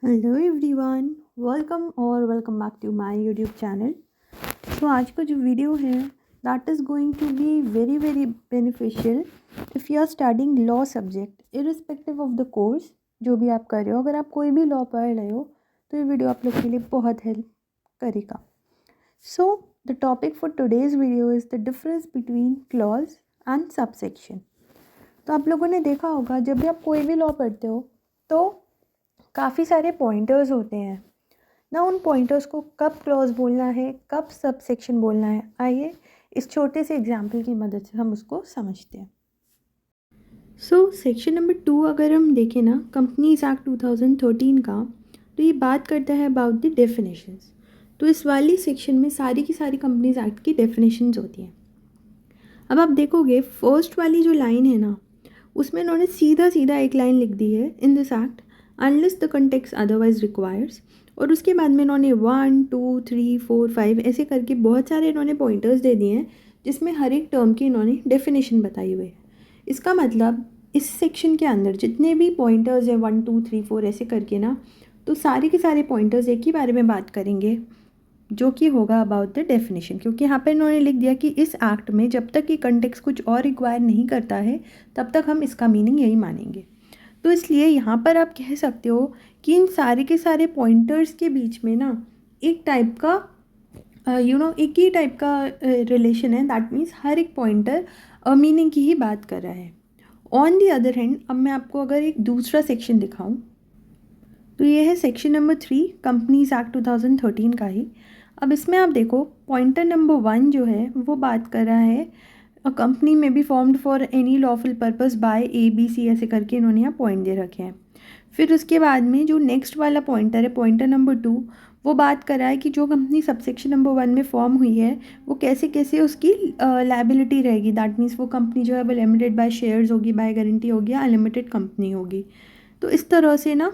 Hello everyone, welcome back to my YouTube channel. तो आज का जो वीडियो है that is going to be very very beneficial if you are studying law subject irrespective of the course. जो भी आप कर रहे हो, अगर आप कोई भी लॉ पढ़ रहे हो तो ये वीडियो आप लोग के लिए बहुत हेल्प करेगा। So the topic for today's video is the difference between clause and subsection. तो आप लोगों ने देखा होगा, जब भी आप कोई भी लॉ पढ़ते हो तो काफ़ी सारे पॉइंटर्स होते हैं ना। उन पॉइंटर्स को कब क्लॉज बोलना है, कब सब सेक्शन बोलना है, आइए इस छोटे से एग्जाम्पल की मदद से हम उसको समझते हैं। सो सेक्शन नंबर 2 अगर हम देखें ना, कंपनीज एक्ट 2013 का, तो ये बात करता है अबाउट द डेफिनेशंस। तो इस वाली सेक्शन में सारी की सारी कंपनीज एक्ट की डेफिनेशंस होती हैं। अब आप देखोगे फर्स्ट वाली जो लाइन है ना, उसमें उन्होंने सीधा सीधा एक लाइन लिख दी है, in this act unless the context otherwise requires. और उसके बाद में इन्होंने 1 2 3 4 5 ऐसे करके बहुत सारे इन्होंने पॉइंटर्स दे दिए हैं, जिसमें हर एक टर्म की इन्होंने डेफिनेशन बताई हुई है। इसका मतलब इस सेक्शन के अंदर जितने भी पॉइंटर्स हैं 1 2 3 4 ऐसे करके ना, तो सारे के सारे पॉइंटर्स एक ही बारे में बात करेंगे, जो कि होगा अबाउट द डेफिनेशन। क्योंकि यहाँ पर इन्होंने लिख दिया कि इस एक्ट में जब तक ये कंटेक्स्ट कुछ और रिक्वायर नहीं करता है तब तक हम इसका मीनिंग यही मानेंगे। तो इसलिए यहाँ पर आप कह सकते हो कि इन सारे के सारे पॉइंटर्स के बीच में ना एक टाइप का एक ही टाइप का रिलेशन है। दैट मीन्स हर एक पॉइंटर मीनिंग की ही बात कर रहा है। ऑन दी अदर हैंड, अब मैं आपको अगर एक दूसरा सेक्शन दिखाऊं तो ये है सेक्शन नंबर 3 कंपनीज एक्ट 2013 का ही। अब इसमें आप देखो पॉइंटर नंबर 1 जो है वो बात कर रहा है अ कंपनी में be formed for any lawful purpose bye ABC ऐसे करके इन्होंने यहाँ पॉइंट दे रखे हैं। फिर उसके बाद में जो नेक्स्ट वाला पॉइंटर है, पॉइंटर नंबर 2, वो बात कर रहा है कि जो कंपनी सबसेक्शन नंबर 1 में फॉर्म हुई है वो कैसे कैसे उसकी लायबिलिटी रहेगी। दैट मीन्स वो कंपनी जो है वो लिमिटेड बाय शेयर्स होगी, बाय गारंटी होगी, या अनलिमिटेड कंपनी होगी। तो इस तरह से ना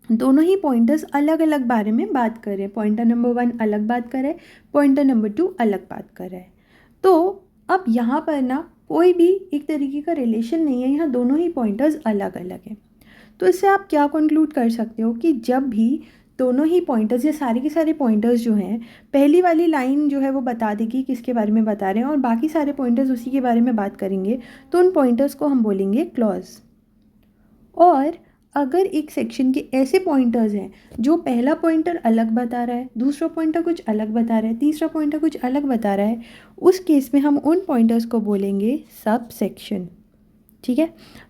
दोनों ही पॉइंटर्स अलग अलग बारे में बात कर रहे हैं। पॉइंटर नंबर 1 अलग बात कर रहा है, पॉइंटर नंबर 2 अलग बात कर रहा है। तो अब यहाँ पर ना कोई भी एक तरीके का रिलेशन नहीं है, यहाँ दोनों ही पॉइंटर्स अलग अलग हैं। तो इससे आप क्या कंक्लूड कर सकते हो कि जब भी दोनों ही पॉइंटर्स या सारे के सारे पॉइंटर्स जो हैं, पहली वाली लाइन जो है वो बता देगी किसके बारे में बता रहे हैं और बाकी सारे पॉइंटर्स उसी के बारे में बात करेंगे, तो उन पॉइंटर्स को हम बोलेंगे क्लॉज। और अगर एक सेक्शन के ऐसे पॉइंटर्स हैं जो पहला पॉइंटर अलग बता रहा है, दूसरा पॉइंटर कुछ अलग बता रहा है, तीसरा पॉइंटर कुछ अलग बता रहा है, उस केस में हम उन पॉइंटर्स को बोलेंगे सब सेक्शन। ठीक है।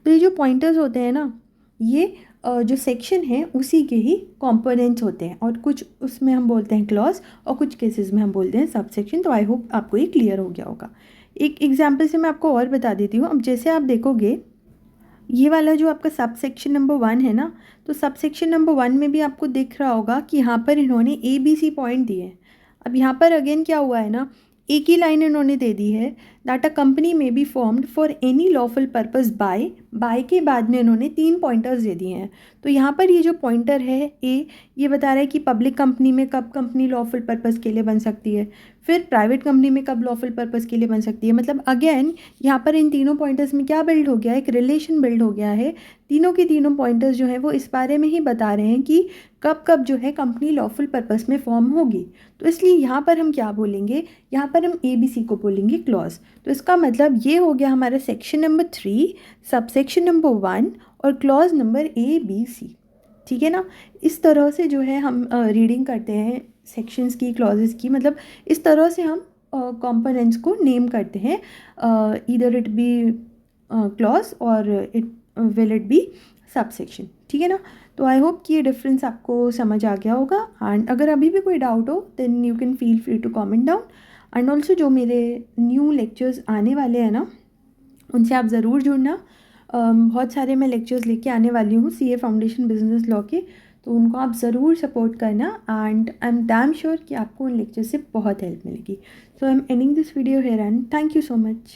तो ये जो पॉइंटर्स होते हैं ना, ये जो सेक्शन है उसी के ही कंपोनेंट्स होते हैं, और कुछ उसमें हम बोलते हैं क्लॉज और कुछ केसेस में हम बोलते हैं सब सेक्शन। तो आई होप आपको ये क्लियर हो गया होगा। एक एग्जाम्पल से मैं आपको और बता देती हूँ। अब जैसे आप देखोगे ये वाला जो आपका सब सेक्शन नंबर 1 है ना, तो सब सेक्शन नंबर 1 में भी आपको दिख रहा होगा कि यहाँ पर इन्होंने ABC पॉइंट दिए हैं। अब यहाँ पर अगेन क्या हुआ है ना, एक ही लाइन इन्होंने दे दी है, दैट अ कंपनी में be formed for any lawful purpose bye के बाद में इन्होंने 3 पॉइंटर्स दे दिए हैं। तो यहाँ पर ये जो पॉइंटर है ए, ये बता रहा है कि पब्लिक कंपनी में कब कंपनी लॉफुल पर्पस के लिए बन सकती है, फिर प्राइवेट कंपनी में कब लॉफुल पर्पस के लिए बन सकती है। मतलब अगेन यहाँ पर इन तीनों पॉइंटर्स में क्या बिल्ड हो गया है, एक रिलेशन बिल्ड हो गया है। तीनों के तीनों पॉइंटर्स जो हैं वो इस बारे में ही बता रहे हैं कि कब कब जो है कंपनी लॉफुल पर्पस में फॉर्म होगी। तो इसलिए यहाँ पर हम क्या बोलेंगे, यहाँ पर हम ABC को बोलेंगे क्लॉज। तो इसका मतलब ये हो गया हमारा section number 3, sub section number 1 और क्लॉज नंबर ABC। ठीक है ना। इस तरह से जो है हम रीडिंग करते हैं सेक्शंस की, क्लॉजेस की। मतलब इस तरह से हम कंपोनेंट्स को नेम करते हैं, ईदर इट बी क्लॉज और it will it be sub section. ठीक है ना। तो आई होप कि ये डिफरेंस आपको समझ आ गया होगा। एंड अगर अभी भी कोई डाउट हो then you can feel free to comment down. And also जो मेरे न्यू लेक्चर्स आने वाले हैं ना, उनसे आप ज़रूर जुड़ना। बहुत सारे मैं लेक्चर्स लेके आने वाली हूँ CA फाउंडेशन बिजनेस लॉ के, तो उनको आप ज़रूर सपोर्ट करना। And I am damn sure कि आपको उन लेक्चर से बहुत हेल्प मिलेगी। So I am ending this video here and thank you so much.